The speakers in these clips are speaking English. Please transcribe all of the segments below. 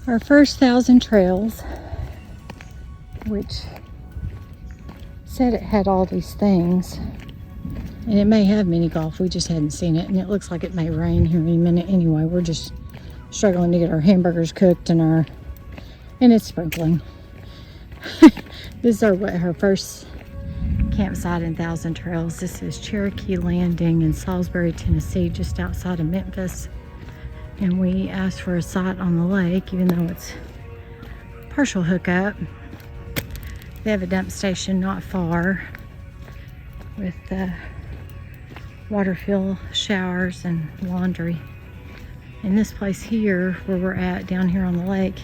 Our first 1,000 trails, which said it had all these things. And it may have mini golf, we just hadn't seen it. And it looks like it may rain here in a minute anyway. We're just struggling to get our hamburgers cooked and it's sprinkling. This is our first campsite in 1,000 Trails. This is Cherokee Landing in Salisbury, Tennessee, just outside of Memphis. And we asked for a site on the lake, even though it's partial hookup. They have a dump station not far with water fill, showers, and laundry. And this place here, where we're at down here on the lake,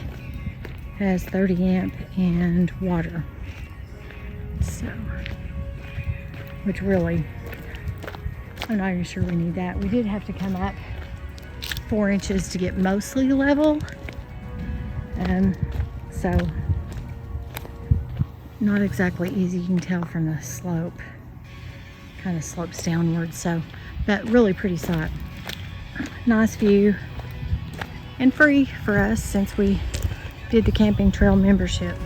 has 30 amp and water. So, which really, I'm not even sure we need that. We did have to come up 4 inches to get mostly level. So, not exactly easy. You can tell from the slope. Kind of slopes downward, so, but really pretty site. Nice view. And free for us since we did the camping trail membership.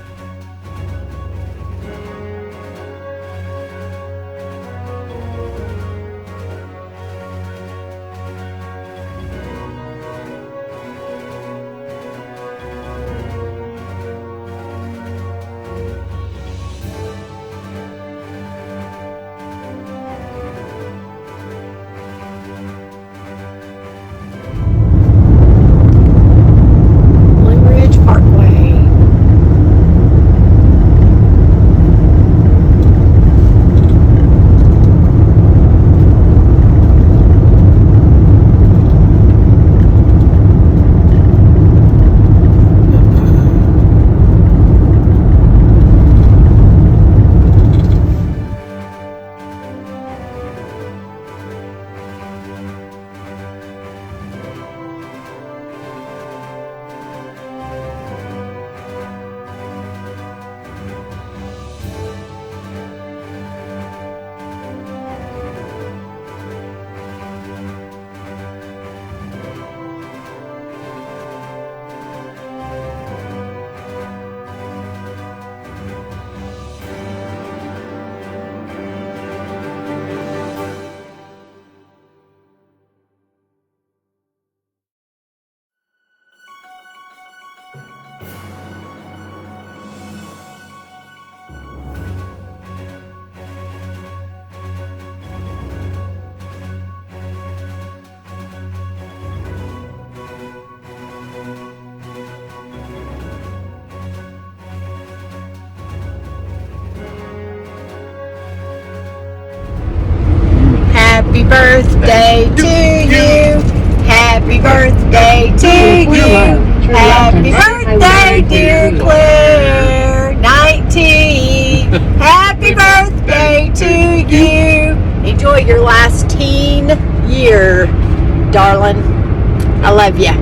Happy birthday to you. Happy birthday to you. Happy birthday, dear Claire. 19. Happy birthday to you. Enjoy your last teen year, darling. I love ya.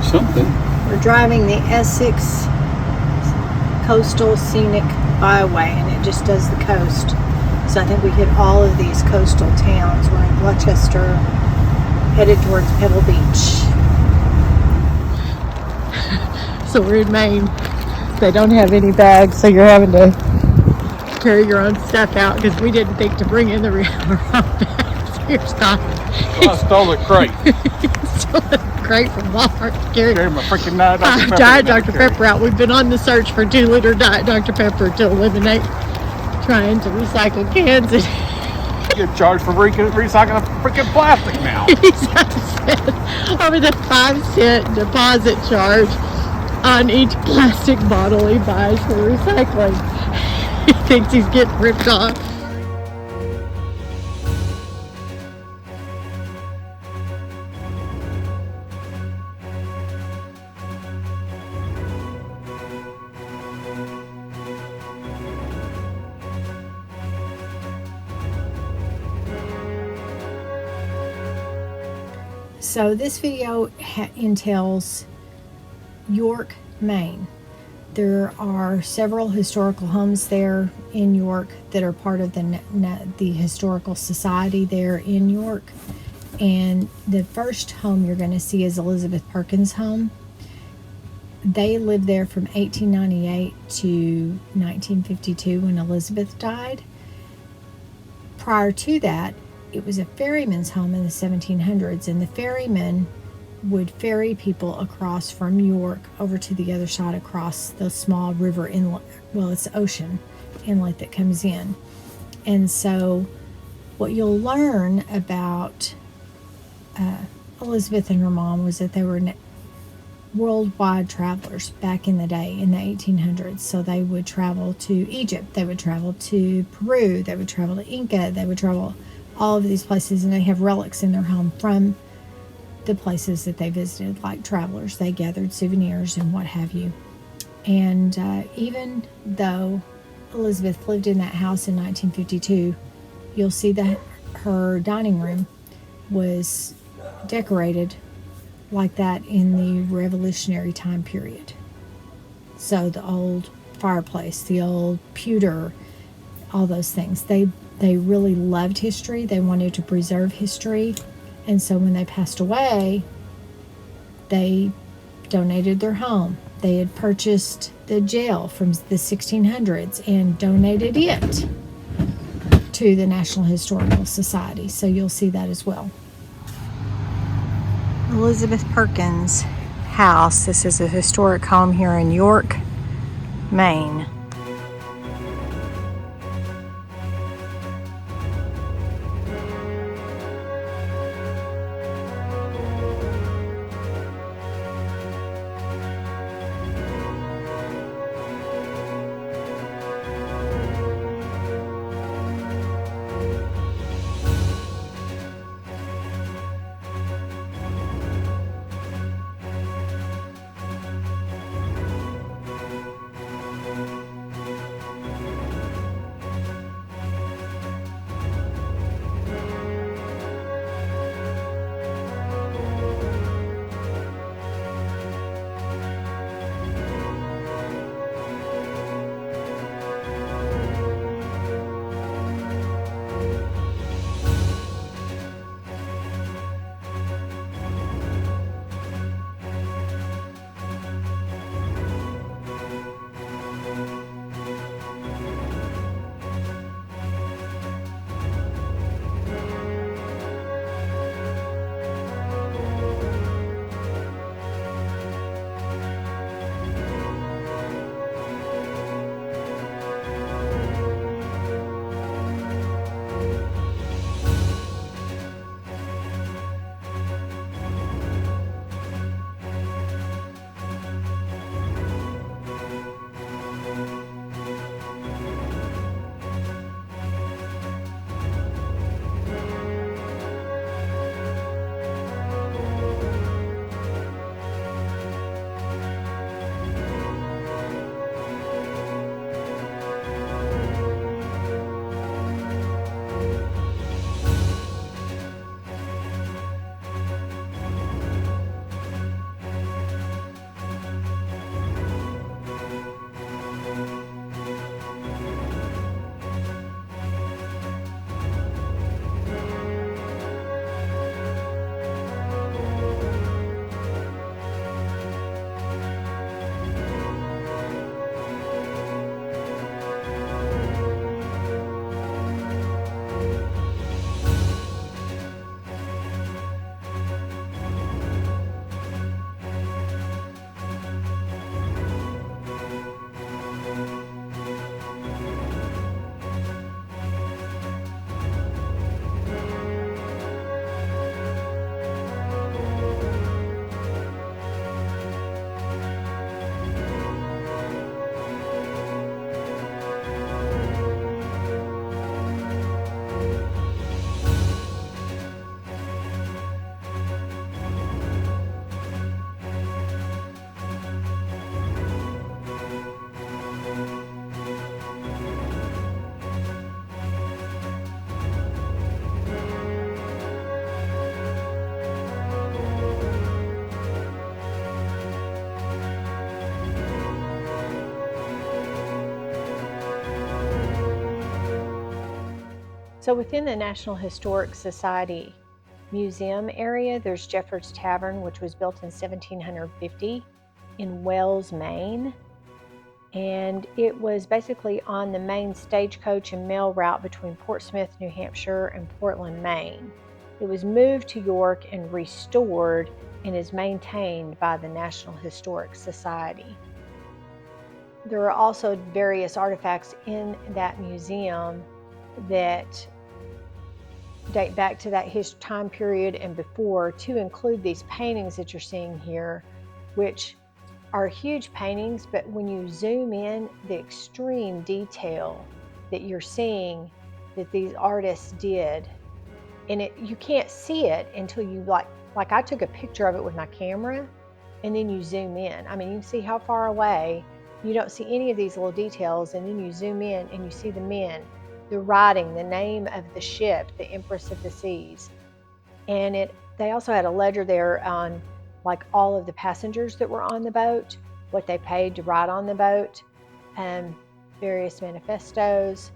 Something. We're driving the Essex Coastal Scenic Byway, and it just does the coast. So I think we hit all of these coastal towns. We're in Gloucester, headed towards Pebble Beach. So we're in Maine. They don't have any bags, so you're having to carry your own stuff out because we didn't think to bring in the real bags. Here's Scott. Well, I stole a crate. Crate from Walmart. Carry my freaking Diet Dr. Pepper out. We've been on the search for 2-liter Diet Dr. Pepper to eliminate trying to recycle cans. And you get charged for recycling freaking plastic now. He's upset over the 5-cent deposit charge on each plastic bottle he buys for recycling. He thinks he's getting ripped off. So this video entails York, Maine. There are several historical homes there in York that are part of the Historical Society there in York. And the first home you're going to see is Elizabeth Perkins' home. They lived there from 1898 to 1952 when Elizabeth died. Prior to that, it was a ferryman's home in the 1700s, and the ferryman would ferry people across from York over to the other side across the small river inlet. Well, it's ocean inlet that comes in. And so what you'll learn about Elizabeth and her mom was that they were worldwide travelers back in the day in the 1800s. So they would travel to Egypt, they would travel to Peru, they would travel to Inca, they would travel all of these places, and they have relics in their home from the places that they visited. Like travelers, they gathered souvenirs and what have you. And even though Elizabeth lived in that house in 1952, you'll see that her dining room was decorated like that in the Revolutionary time period. So the old fireplace, the old pewter, all those things. They really loved history. They wanted to preserve history. And so when they passed away, they donated their home. They had purchased the jail from the 1600s and donated it to the National Historical Society. So you'll see that as well. Elizabeth Perkins' house. This is a historic home here in York, Maine. So within the National Historic Society Museum area, there's Jeffords Tavern, which was built in 1750 in Wells, Maine. And it was basically on the Maine stagecoach and mail route between Portsmouth, New Hampshire, and Portland, Maine. It was moved to York and restored and is maintained by the National Historic Society. There are also various artifacts in that museum that date back to that time period and before, to include these paintings that you're seeing here, which are huge paintings, but when you zoom in, the extreme detail that you're seeing that these artists did, and you can't see it until you like I took a picture of it with my camera, and then you zoom in. I mean, you can see how far away, you don't see any of these little details, and then you zoom in and you see the men, the writing, the name of the ship, the Empress of the Seas. And they also had a ledger there on like all of the passengers that were on the boat, what they paid to ride on the boat, various manifestos,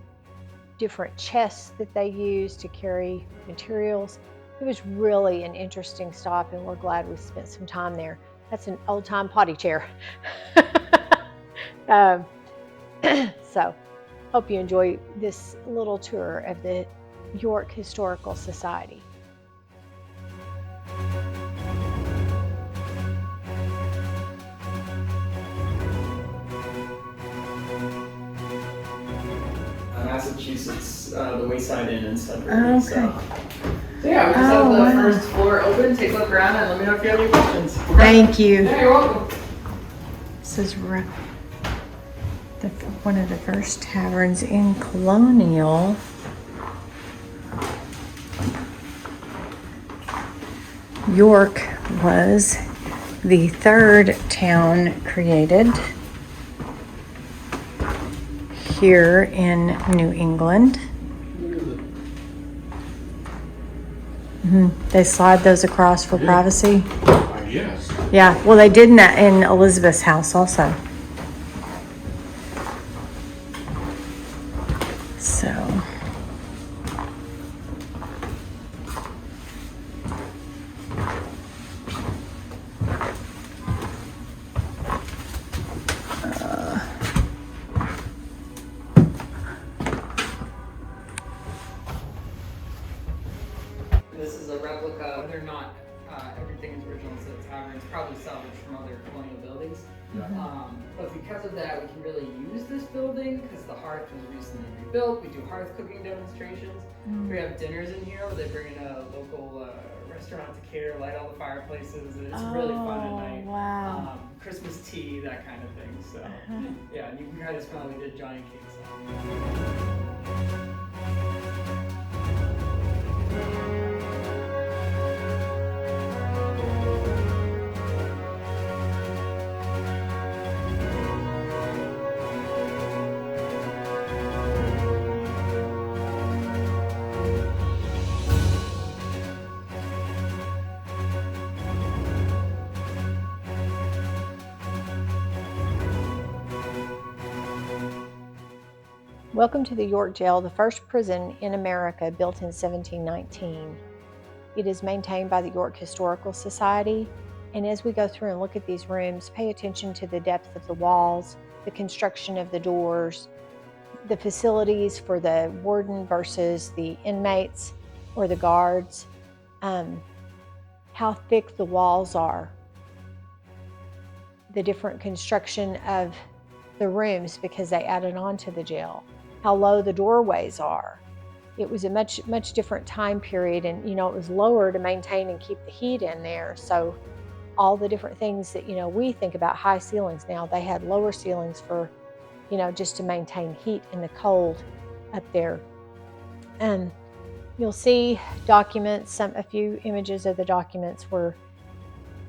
different chests that they used to carry materials. It was really an interesting stop, and we're glad we spent some time there. That's an old-time potty chair. So, hope you enjoy this little tour of the York Historical Society. Massachusetts, the Wayside Inn in Sturbridge. Okay. So yeah, we just have the first floor open. Take a look around and let me know if you have any questions. Thank you. Yeah, you're welcome. This is one of the first taverns in Colonial. York was the third town created here in New England. They slide those across for privacy. Yes. Yeah, well, they did that in Elizabeth's house also. So. This is a replica. They're not everything is original to the tavern. It's probably salvaged from other colonial buildings. But because of that, we can really use this building because the hearth was recently rebuilt. We do hearth cooking demonstrations. We have dinners in here where they bring in a local restaurant to cater, light all the fireplaces. It's really fun at night. Wow. Christmas tea, that kind of thing. So yeah, and you can kind of smell we did giant cakes. Welcome to the York Jail, the first prison in America built in 1719. It is maintained by the York Historical Society, and as we go through and look at these rooms, pay attention to the depth of the walls, the construction of the doors, the facilities for the warden versus the inmates or the guards, how thick the walls are, the different construction of the rooms because they added on to the jail, how low the doorways are. It was a much different time period, and it was lower to maintain and keep the heat in there. So all the different things that we think about high ceilings now, they had lower ceilings for just to maintain heat in the cold up there. And you'll see documents, a few images of the documents where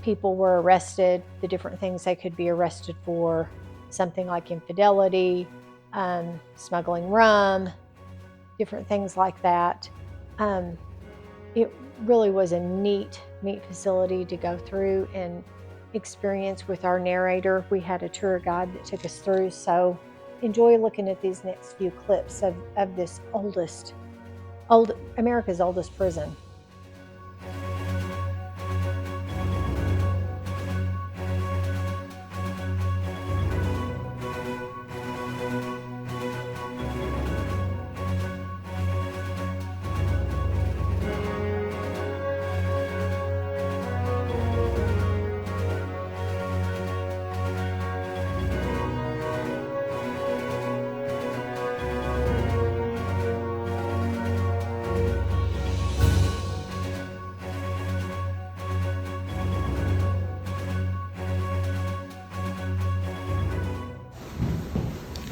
people were arrested, the different things they could be arrested for, something like infidelity, smuggling rum, different things like that. It really was a neat facility to go through and experience with our narrator. We had a tour guide that took us through, so enjoy looking at these next few clips of this oldest America's oldest prison.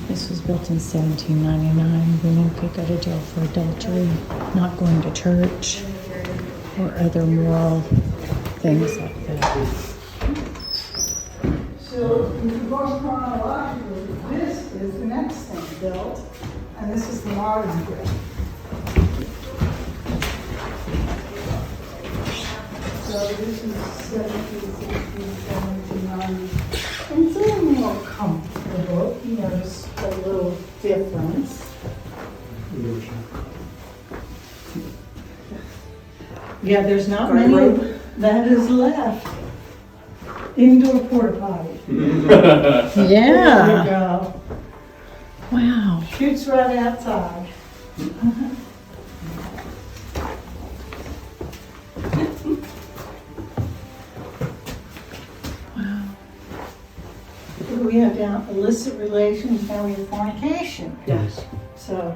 This was built in 1799. Women could go to jail for adultery, not going to church, or other moral things like that. So if you go chronologically, this is the next thing built, and this is the modern brick. So this is 17, 16, 17, 9. And it's a little more comfortable. You notice a little difference. Yeah, there's not many that is left. Indoor porta potty. There Yeah. you go. Wow. Shoots right outside. Wow. We have down illicit relations, now we have fornication. Yes. So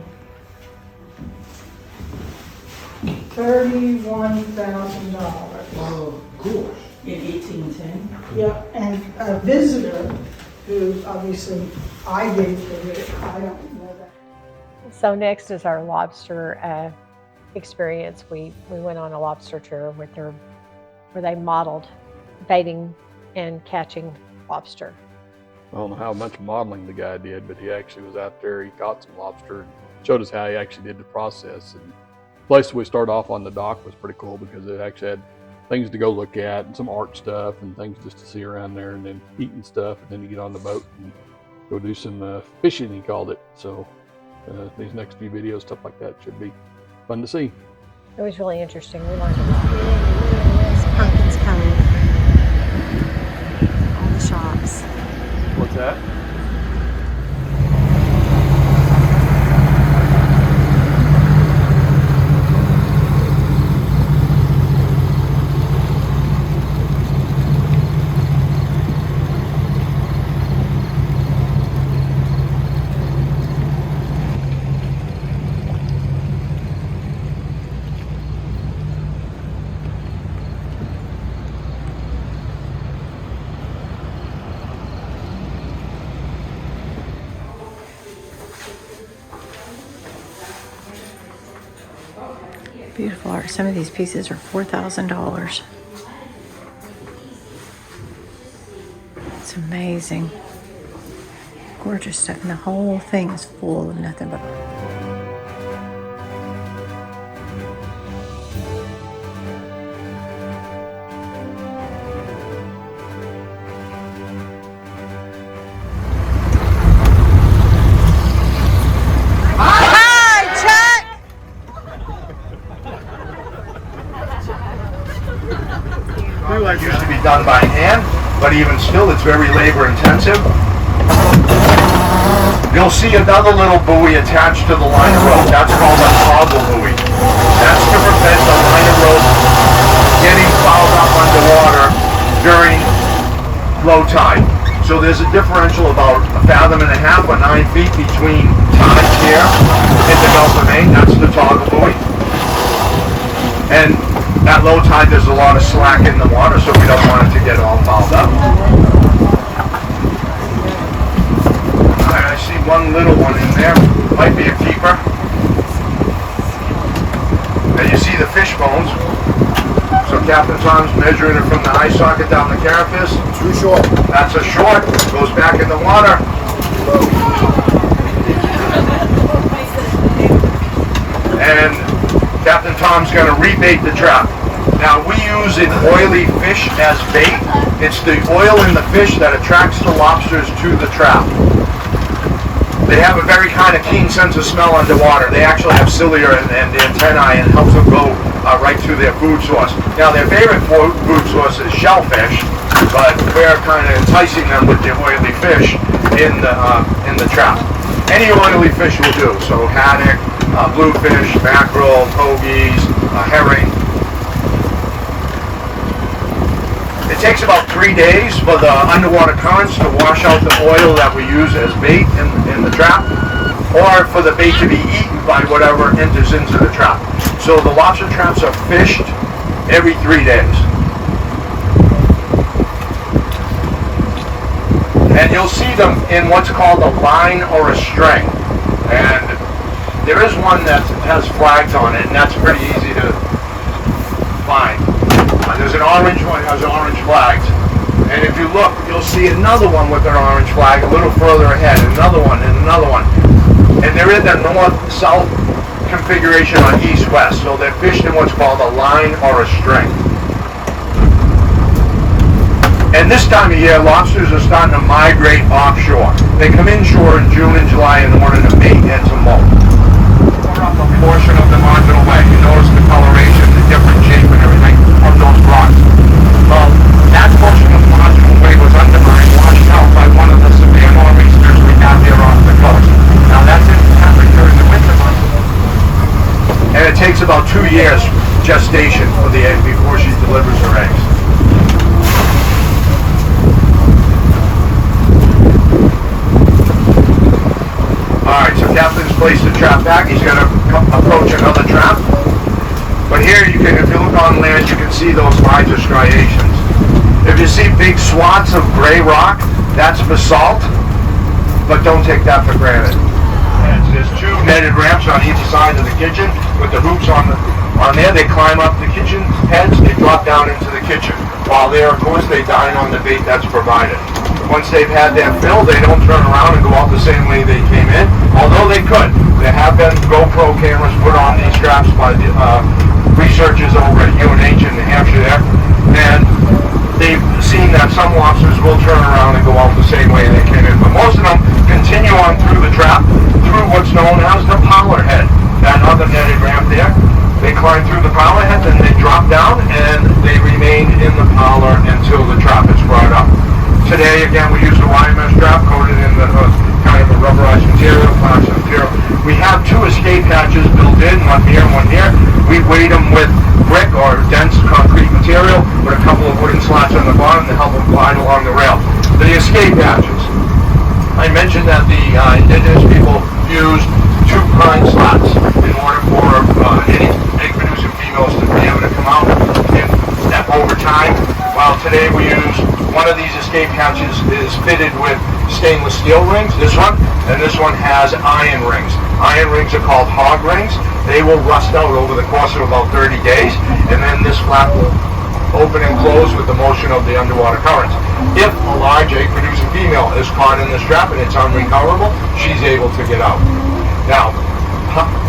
$31,000. Oh, cool. In 1810. Yeah, and a visitor who obviously I gave for it, I don't know that. So next is our lobster experience. We went on a lobster tour with her where they modeled baiting and catching lobster. I don't know how much modeling the guy did, but he actually was out there. He caught some lobster and showed us how he actually did the process. And the place we started off on the dock was pretty cool because it actually had things to go look at and some art stuff and things just to see around there, and then eating stuff. And then you get on the boat and go do some fishing, he called it. So these next few videos, stuff like that, should be fun to see. It was really interesting. We learned a lot. There's Pumpkins Cove. All the shops. What's that? Beautiful art. Some of these pieces are $4,000. It's amazing. Gorgeous stuff. And the whole thing is full of nothing but art. It used to be done by hand, but even still, it's very labor intensive. You'll see another little buoy attached to the liner rope. That's called a toggle buoy. That's to prevent the liner rope getting fouled up underwater during low tide. So there's a differential about 1.5 fathoms or 9 feet between tides here in the Gulf of Maine. That's the toggle buoy. And at low tide, there's a lot of slack in the water, so we don't want it to get all fouled up. I see one little one in there. Might be a keeper. And you see the fish bones. So Captain Tom's measuring it from the eye socket down the carapace. Too short. That's a short. Goes back in the water. And Captain Tom's going to rebait the trap. Now we use an oily fish as bait. It's the oil in the fish that attracts the lobsters to the trap. They have a very kind of keen sense of smell underwater. They actually have cilia and antennae, and it helps them go right to their food source. Now, their favorite food source is shellfish, but we're kind of enticing them with the oily fish in the trap. Any oily fish will do. So haddock, bluefish, mackerel, pogies, herring. It takes about 3 days for the underwater currents to wash out the oil that we use as bait in the trap, or for the bait to be eaten by whatever enters into the trap. So the lobster traps are fished every 3 days. And you'll see them in what's called a line or a string. And there is one that has flags on it, and that's pretty easy to find. There's an orange one that has orange flags. And if you look, you'll see another one with an orange flag a little further ahead, another one, and another one. And they're in the north-south configuration on east-west. So they're fished in what's called a line or a string. And this time of year, lobsters are starting to migrate offshore. They come inshore in June and July in order to mate and to molt. Pour up a portion of the marginal way. You notice the coloration, the different shape and everything of those rocks. Well, that portion of the marginal way was undermined, washed out by one of the severe nor'easters we have here off the coast. Now that's happened during the winter months. And it takes about 2 years gestation for the egg before she delivers her eggs. Alright, so Captain's placed the trap back. He's going to approach another trap. But here, you can, if you look on land, you can see those larger striations. If you see big swaths of gray rock, that's basalt, but don't take that for granted. There's 2 netted ramps on each side of the kitchen with the hoops on there. They climb up the kitchen heads, they drop down into the kitchen. While there, of course, they dine on the bait that's provided. Once they've had their fill, they don't turn around and go out the same way they came in, although they could. There have been GoPro cameras put on these traps by the researchers over at UNH in New Hampshire there, and they've seen that some lobsters will turn around and go out the same way they came in. But most of them continue on through the trap, through what's known as the powder head, that other netted ramp there. They climb through the powder head, then they drop down, and they remain in the powder until the trap is brought up. Today, again, we use the YMS trap coated in the kind of a rubberized material, plastic material. We have 2 escape hatches built in, one here and one here. We weight them with brick or dense concrete material with a couple of wooden slats on the bottom to help them glide along the rail. The escape hatches. I mentioned that the indigenous people used 2 pine slats in order for any egg-producing females to be able to come out and step over time. While today we use one of these escape hatches is fitted with stainless steel rings, this one, and this one has iron rings. Iron rings are called hog rings. They will rust out over the course of about 30 days, and then this flap will open and close with the motion of the underwater currents. If a large egg-producing female is caught in this trap and it's unrecoverable, she's able to get out. Now,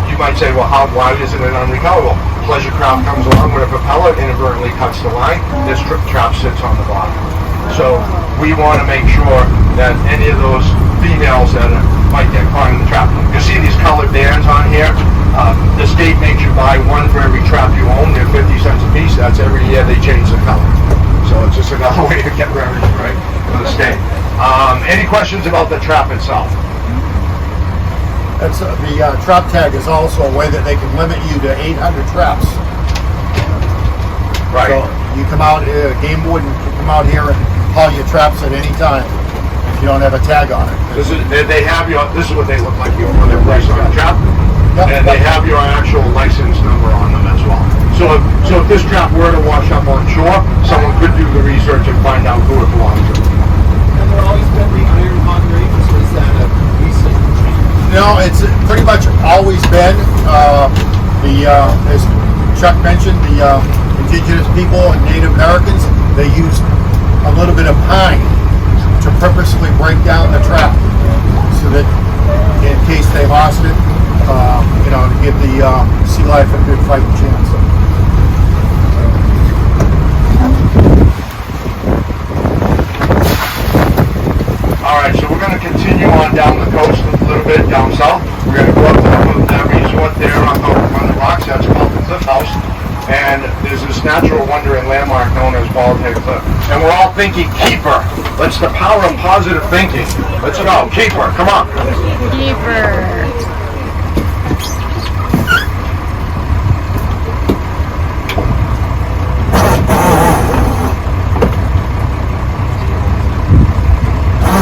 you might say, well, why isn't it unrecoverable? Pleasure craft comes along with a propeller, inadvertently cuts the line, this trap sits on the bottom. So we want to make sure that any of those females that might get caught in the trap, you see these colored bands on here. The state makes you buy one for every trap you own. They're 50 cents a piece. That's every year they change the color. So it's just another way to get revenue, right, for the state. Any questions about the trap itself? That's the trap tag is also a way that they can limit you to 800 traps. Right. So you come out, game warden can come out here and haul your traps at any time if you don't have a tag on it. This is what they look like here when they're placed on the trap. Yep. And they have your actual license number on them as well. So if this trap were to wash up on shore, someone could do the research and find out who it belongs to. Have there always been the iron hog rings, or is that a recent change? No, it's pretty much always been as Chuck mentioned, the indigenous people and Native Americans, they used a little bit of pine to purposely break down the trap so that in case they lost it, to give the sea life a good fighting chance. All right, so we're going to continue on down the coast a little bit. bit down south. We're going to go up to that resort there on the rocks. That's called the Cliff House. And there's this natural wonder and landmark known as Bald Head Cliff. And we're all thinking keeper. That's the power of positive thinking. Let's go. Keeper. Come on. Keeper.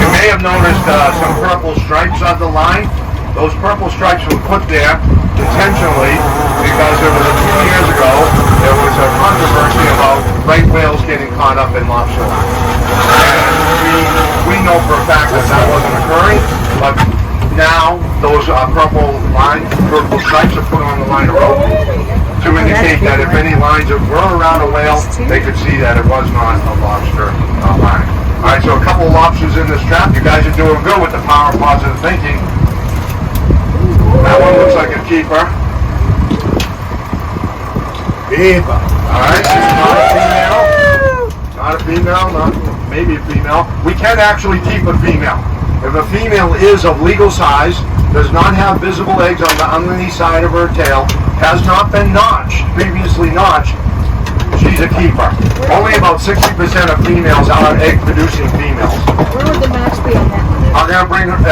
You may have noticed some purple stripes on the line. Those purple stripes were put there intentionally because there was a few years ago there was a controversy about right whales getting caught up in lobster lines. And we know for a fact that that wasn't occurring, but now those purple stripes are put on the line of rope to indicate that if any lines were around a whale, they could see that it was not a lobster line. All right, so a couple of lobsters in this trap. You guys are doing good with the power of positive thinking. That one looks like a keeper. Keeper. Alright, it's not a female. Not a female, maybe a female. We can actually keep a female. If a female is of legal size, does not have visible eggs on the underneath side of her tail, has not been notched, previously notched, she's a keeper. Only about 60% of females are egg-producing females. Where would the match be on that?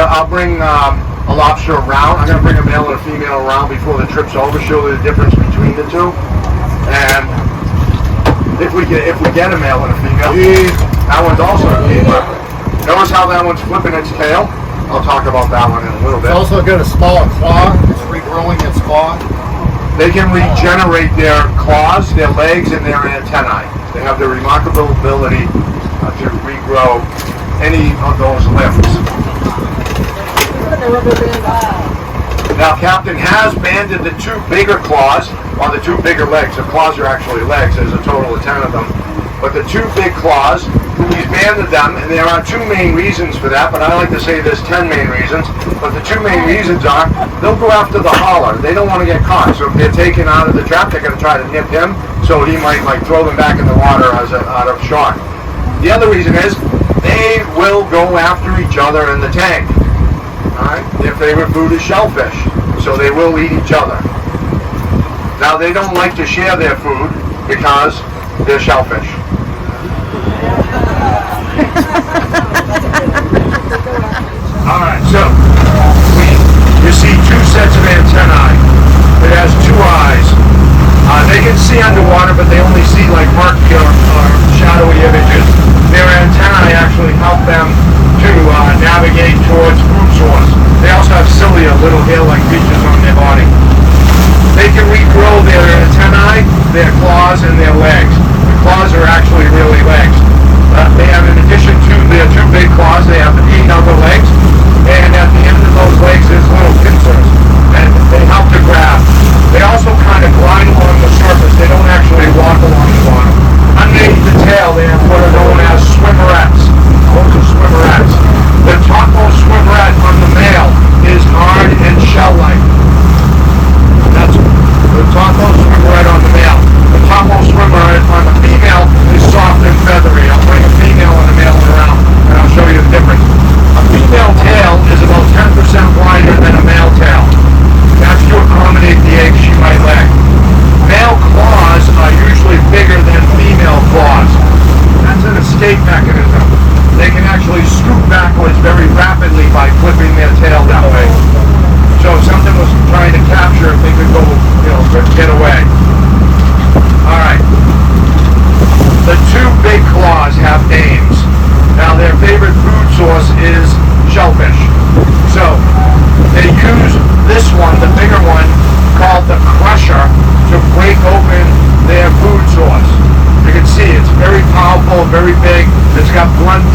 I'll bring a lobster around. I'm going to bring a male and a female around before the trip's over, show you the difference between the two. And if we get a male and a female, that one's also a keeper. Notice how that one's flipping its tail? I'll talk about that one in a little bit. It's also got a smaller claw. It's regrowing its claw. They can regenerate their claws, their legs, and their antennae. They have the remarkable ability to regrow any of those limbs. Now, Captain has banded the two bigger claws on the two bigger legs. The claws are actually legs. There's a total of 10 of them. But the two big claws, he's banded them, and there are two main reasons for that, but I like to say there's 10 main reasons. But the two main reasons are, they'll go after the hauler. They don't want to get caught. So if they're taken out of the trap, they're going to try to nip him, so he might throw them back in the water out of shot. The other reason is, they will go after each other in the tank. Alright? Their favorite food is shellfish, so they will eat each other. Now, they don't like to share their food because they're shellfish. Alright, so you see two sets of antennae. It has two eyes. They can see underwater, but they only see like murky or shadowy images. Their antennae actually help them to navigate towards food source. They also have cilia, little hair-like features on their body. They can regrow their antennae, their claws, and their legs. The claws are actually really legs. They have, in addition to their two big claws, they have 8 other legs, and at the end of those legs there's little pincers, and they help to grab. They also kind of glide along the surface. They don't actually walk along the bottom. Underneath the tail, they have what are known as swimmerettes. Those are swimmerettes. The topmost swimmerette on the male is hard and shell-like. That's the topmost swimmerette on the male. The topmost swimmerette on the female is soft and feathery. I'll bring a female and a male around, and I'll show you the difference. A female tail is about 10% wider than a male tail. That's to accommodate the eggs she might lay. Male claws are usually bigger than female claws. That's an escape mechanism. They can actually scoot backwards very rapidly by flipping their tail that way. So if something was trying to capture it, they could go, get away. Alright. The two big claws have names. Now their favorite food source is shellfish. So they use this one, the bigger one, called the crusher, to break open their food source. You can see it's very powerful, very big. It's got blunt